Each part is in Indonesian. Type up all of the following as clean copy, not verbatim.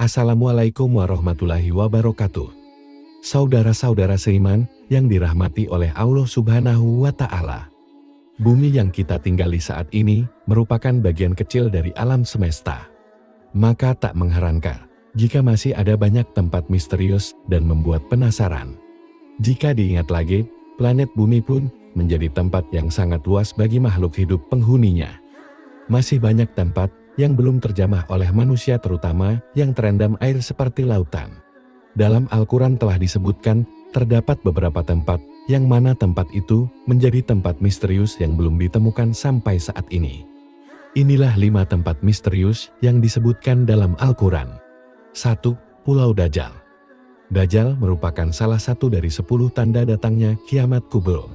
Assalamualaikum warahmatullahi wabarakatuh. Saudara-saudara seiman yang dirahmati oleh Allah Subhanahu wa Ta'ala. Bumi yang kita tinggali saat ini merupakan bagian kecil dari alam semesta. Maka tak mengherankan jika masih ada banyak tempat misterius dan membuat penasaran. Jika diingat lagi, planet bumi pun menjadi tempat yang sangat luas bagi makhluk hidup penghuninya. Masih banyak tempat yang belum terjamah oleh manusia, terutama yang terendam air seperti lautan. Dalam Al-Quran telah disebutkan terdapat beberapa tempat yang mana tempat itu menjadi tempat misterius yang belum ditemukan sampai saat ini. Inilah 5 tempat misterius yang disebutkan dalam Al-Quran. 1. Pulau Dajjal. Dajjal merupakan salah satu dari 10 tanda datangnya kiamat kubro.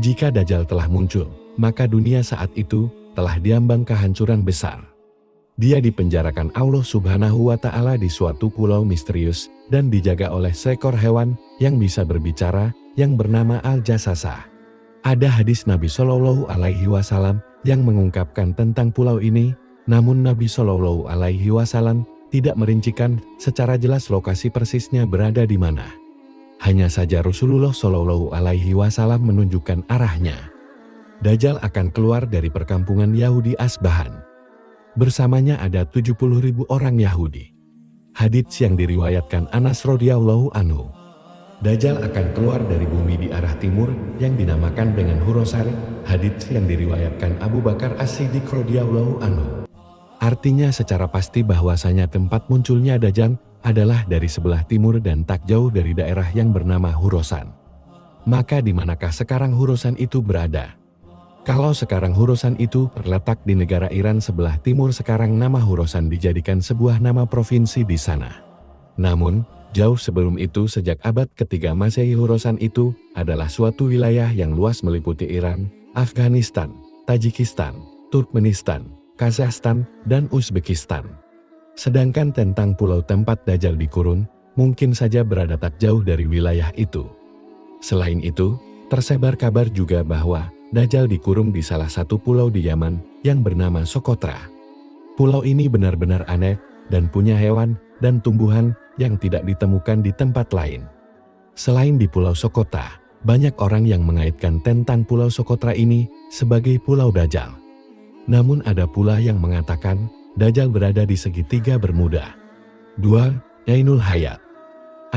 Jika Dajjal telah muncul, maka dunia saat itu telah diambang kehancuran besar. Dia dipenjarakan Allah Subhanahu wa Ta'ala di suatu pulau misterius dan dijaga oleh seekor hewan yang bisa berbicara yang bernama Al-Jasasah. Ada hadis Nabi Shallallahu Alaihi Wasallam yang mengungkapkan tentang pulau ini, namun Nabi Shallallahu Alaihi Wasallam tidak merincikan secara jelas lokasi persisnya berada di mana. Hanya saja Rasulullah Shallallahu Alaihi Wasallam menunjukkan arahnya. Dajjal akan keluar dari perkampungan Yahudi Asbahan. Bersamanya ada 70.000 orang Yahudi. Hadits yang diriwayatkan Anas radhiyallahu anhu. Dajjal akan keluar dari bumi di arah timur yang dinamakan dengan Hurosan. Hadits yang diriwayatkan Abu Bakar As-Siddiq radhiyallahu anhu. Artinya secara pasti bahwasanya tempat munculnya Dajjal adalah dari sebelah timur dan tak jauh dari daerah yang bernama Hurosan. Maka di manakah sekarang Hurosan itu berada? Kalau sekarang Hurosan itu terletak di negara Iran sebelah timur, sekarang nama Hurosan dijadikan sebuah nama provinsi di sana. Namun, jauh sebelum itu sejak abad ketiga Masehi, Hurosan itu adalah suatu wilayah yang luas meliputi Iran, Afghanistan, Tajikistan, Turkmenistan, Kazakhstan, dan Uzbekistan. Sedangkan tentang pulau tempat Dajjal dikurung, mungkin saja berada tak jauh dari wilayah itu. Selain itu, tersebar kabar juga bahwa Dajjal dikurung di salah satu pulau di Yaman yang bernama Sokotra. Pulau ini benar-benar aneh dan punya hewan dan tumbuhan yang tidak ditemukan di tempat lain. Selain di Pulau Sokotra, banyak orang yang mengaitkan tentang Pulau Sokotra ini sebagai Pulau Dajjal. Namun ada pula yang mengatakan Dajjal berada di segitiga Bermuda. 2. Ainul Hayat.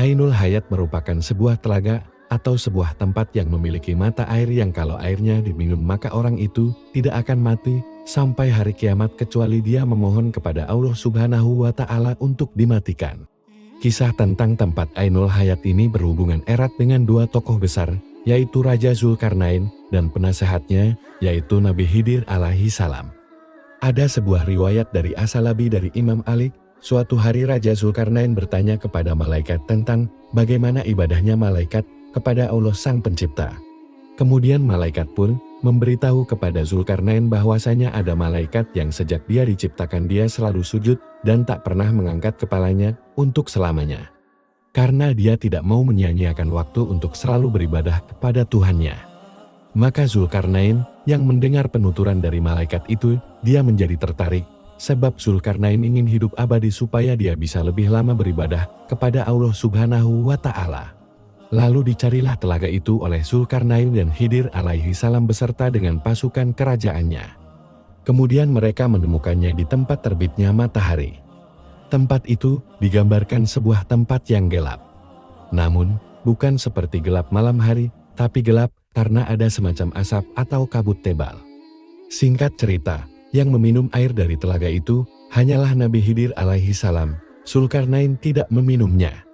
Ainul Hayat merupakan sebuah telaga atau sebuah tempat yang memiliki mata air yang kalau airnya diminum maka orang itu tidak akan mati sampai hari kiamat kecuali dia memohon kepada Allah Subhanahu wa Ta'ala untuk dimatikan. Kisah tentang tempat Ainul Hayat ini berhubungan erat dengan 2 tokoh besar, yaitu Raja Zulkarnain dan penasehatnya, yaitu Nabi Khidir alaihi salam. Ada sebuah riwayat dari As-Salabi dari Imam Ali. Suatu hari Raja Zulkarnain bertanya kepada malaikat tentang bagaimana ibadahnya malaikat kepada Allah Sang Pencipta. Kemudian malaikat pun memberitahu kepada Zulkarnain bahwasanya ada malaikat yang sejak dia diciptakan dia selalu sujud dan tak pernah mengangkat kepalanya untuk selamanya. Karena dia tidak mau menyia-nyiakan waktu untuk selalu beribadah kepada Tuhannya. Maka Zulkarnain yang mendengar penuturan dari malaikat itu, dia menjadi tertarik, sebab Zulkarnain ingin hidup abadi supaya dia bisa lebih lama beribadah kepada Allah Subhanahu wa Ta'ala. Lalu dicarilah telaga itu oleh Zulkarnain dan Khidir alaihi salam beserta dengan pasukan kerajaannya. Kemudian mereka menemukannya di tempat terbitnya matahari. Tempat itu digambarkan sebuah tempat yang gelap. Namun, bukan seperti gelap malam hari, tapi gelap karena ada semacam asap atau kabut tebal. Singkat cerita, yang meminum air dari telaga itu hanyalah Nabi Khidir alaihi salam. Zulkarnain tidak meminumnya.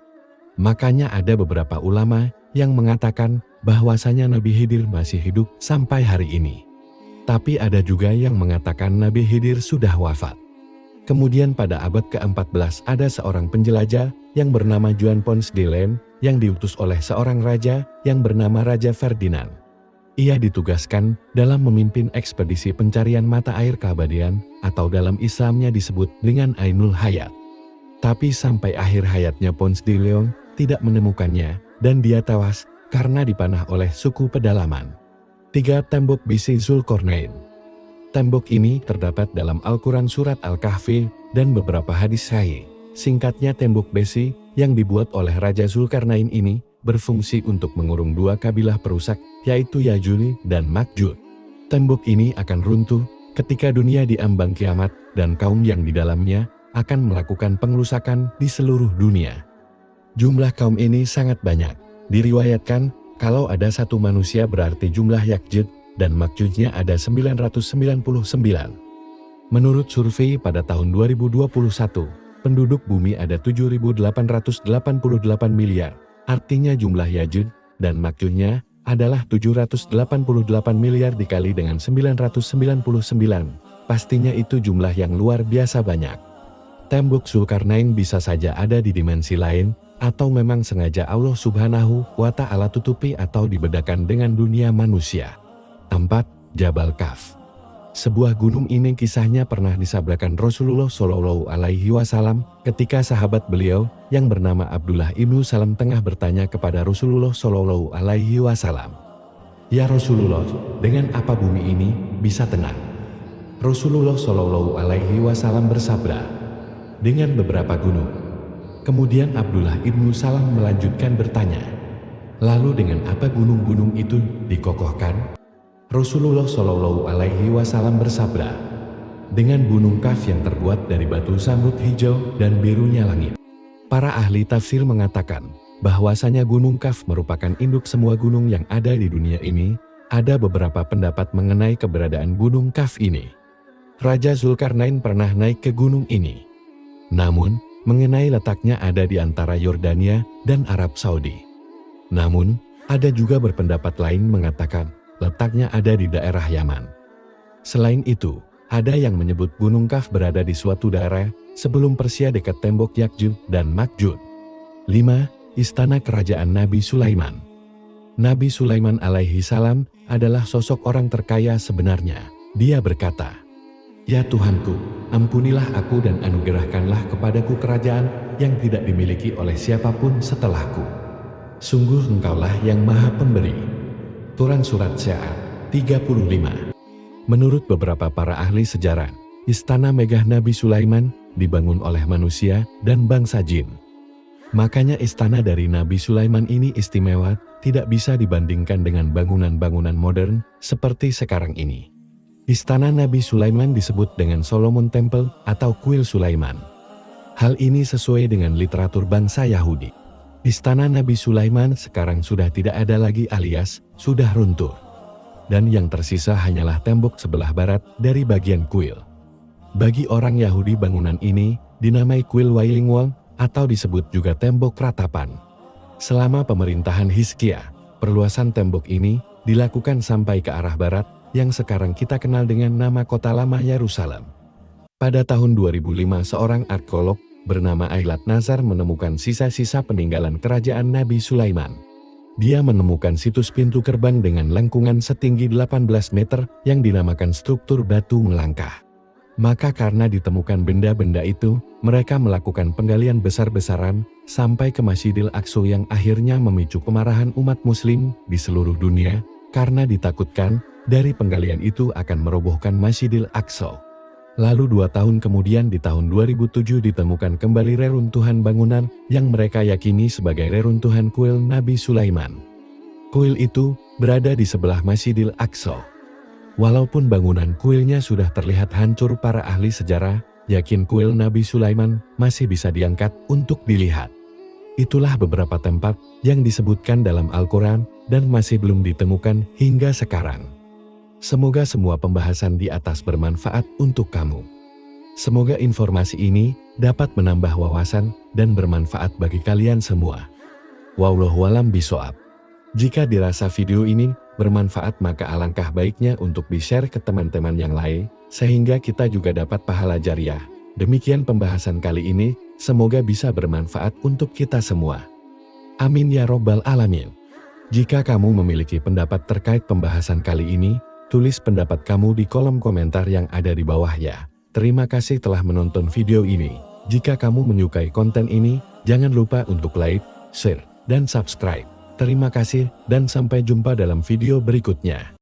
Makanya ada beberapa ulama yang mengatakan bahwasanya Nabi Khidir masih hidup sampai hari ini. Tapi ada juga yang mengatakan Nabi Khidir sudah wafat. Kemudian pada abad ke-14 ada seorang penjelajah yang bernama Juan Ponce de Leon yang diutus oleh seorang raja yang bernama Raja Ferdinand. Ia ditugaskan dalam memimpin ekspedisi pencarian mata air keabadian atau dalam Islamnya disebut dengan Ainul Hayat. Tapi sampai akhir hayatnya Ponce de Leon tidak menemukannya dan dia tewas karena dipanah oleh suku pedalaman. 3. Tembok bisi Zulkarnain. Tembok ini terdapat dalam Al-Quran Surat Al-Kahfi dan beberapa hadis sahih. Singkatnya, tembok besi yang dibuat oleh Raja Zulkarnain ini berfungsi untuk mengurung dua kabilah perusak, yaitu Ya'juj dan Ma'juj. Tembok ini akan runtuh ketika dunia diambang kiamat dan kaum yang di dalamnya akan melakukan pengrusakan di seluruh dunia. Jumlah kaum ini sangat banyak. Diriwayatkan, kalau ada satu manusia berarti jumlah Ya'juj dan Ma'jujnya ada 999. Menurut survei pada tahun 2021, penduduk bumi ada 7.888 miliar. Artinya jumlah Ya'juj dan Ma'jujnya adalah 788 miliar dikali dengan 999. Pastinya itu jumlah yang luar biasa banyak. Tembok Zulkarnain bisa saja ada di dimensi lain, atau memang sengaja Allah Subhanahu wa Ta'ala tutupi atau dibedakan dengan dunia manusia. 4. Jabal Kaf. Sebuah gunung ini kisahnya pernah disabrakan Rasulullah Shallallahu Alaihi Wasallam ketika sahabat beliau yang bernama Abdullah ibnu Salam tengah bertanya kepada Rasulullah Shallallahu Alaihi Wasallam, "Ya Rasulullah, dengan apa bumi ini bisa tenang?" Rasulullah Shallallahu Alaihi Wasallam bersabda, "Dengan beberapa gunung." Kemudian Abdullah ibnu Salam melanjutkan bertanya, "Lalu dengan apa gunung-gunung itu dikokohkan?" Rasulullah Shallallahu Alaihi Wasallam bersabda, "Dengan gunung Kaf yang terbuat dari batu zamrud hijau dan birunya langit." Para ahli tafsir mengatakan bahwasanya gunung Kaf merupakan induk semua gunung yang ada di dunia ini. Ada beberapa pendapat mengenai keberadaan gunung Kaf ini. Raja Zulkarnain pernah naik ke gunung ini. Namun, mengenai letaknya ada di antara Yordania dan Arab Saudi. Namun, ada juga berpendapat lain mengatakan letaknya ada di daerah Yaman. Selain itu, ada yang menyebut Gunung Kaf berada di suatu daerah sebelum Persia dekat tembok Ya'juj dan Ma'juj. 5. Istana Kerajaan Nabi Sulaiman. Nabi Sulaiman alaihi salam adalah sosok orang terkaya sebenarnya. Dia berkata, "Ya Tuhanku, ampunilah aku dan anugerahkanlah kepadaku kerajaan yang tidak dimiliki oleh siapapun setelahku. Sungguh Engkaulah yang Maha Pemberi." Quran Surat Sya'ar 35. Menurut beberapa para ahli sejarah, istana megah Nabi Sulaiman dibangun oleh manusia dan bangsa jin. Makanya istana dari Nabi Sulaiman ini istimewa, tidak bisa dibandingkan dengan bangunan-bangunan modern seperti sekarang ini. Istana Nabi Sulaiman disebut dengan Solomon Temple atau Kuil Sulaiman. Hal ini sesuai dengan literatur bangsa Yahudi. Istana Nabi Sulaiman sekarang sudah tidak ada lagi alias sudah runtuh. Dan yang tersisa hanyalah tembok sebelah barat dari bagian kuil. Bagi orang Yahudi bangunan ini dinamai Kuil Wailing Wall atau disebut juga tembok ratapan. Selama pemerintahan Hizkia, perluasan tembok ini dilakukan sampai ke arah barat yang sekarang kita kenal dengan nama kota lama Yerusalem. Pada tahun 2005 seorang arkeolog bernama Ailat Nazar menemukan sisa-sisa peninggalan kerajaan Nabi Sulaiman. Dia menemukan situs pintu gerbang dengan lengkungan setinggi 18 meter yang dinamakan struktur batu melangkah. Maka karena ditemukan benda-benda itu, mereka melakukan penggalian besar-besaran sampai ke Masjidil Aqsa yang akhirnya memicu kemarahan umat muslim di seluruh dunia karena ditakutkan dari penggalian itu akan merobohkan Masjidil Aqsa. Lalu 2 tahun kemudian di tahun 2007 ditemukan kembali reruntuhan bangunan yang mereka yakini sebagai reruntuhan kuil Nabi Sulaiman. Kuil itu berada di sebelah Masjidil Aqsa. Walaupun bangunan kuilnya sudah terlihat hancur, para ahli sejarah yakin kuil Nabi Sulaiman masih bisa diangkat untuk dilihat. Itulah beberapa tempat yang disebutkan dalam Al-Quran dan masih belum ditemukan hingga sekarang. Semoga semua pembahasan di atas bermanfaat untuk kamu. Semoga informasi ini dapat menambah wawasan dan bermanfaat bagi kalian semua. Wallahu a'lam bishawab. Jika dirasa video ini bermanfaat, maka alangkah baiknya untuk di-share ke teman-teman yang lain, sehingga kita juga dapat pahala jariah. Demikian pembahasan kali ini, semoga bisa bermanfaat untuk kita semua. Amin ya robbal alamin. Jika kamu memiliki pendapat terkait pembahasan kali ini, tulis pendapat kamu di kolom komentar yang ada di bawah ya. Terima kasih telah menonton video ini. Jika kamu menyukai konten ini, jangan lupa untuk like, share, dan subscribe. Terima kasih dan sampai jumpa dalam video berikutnya.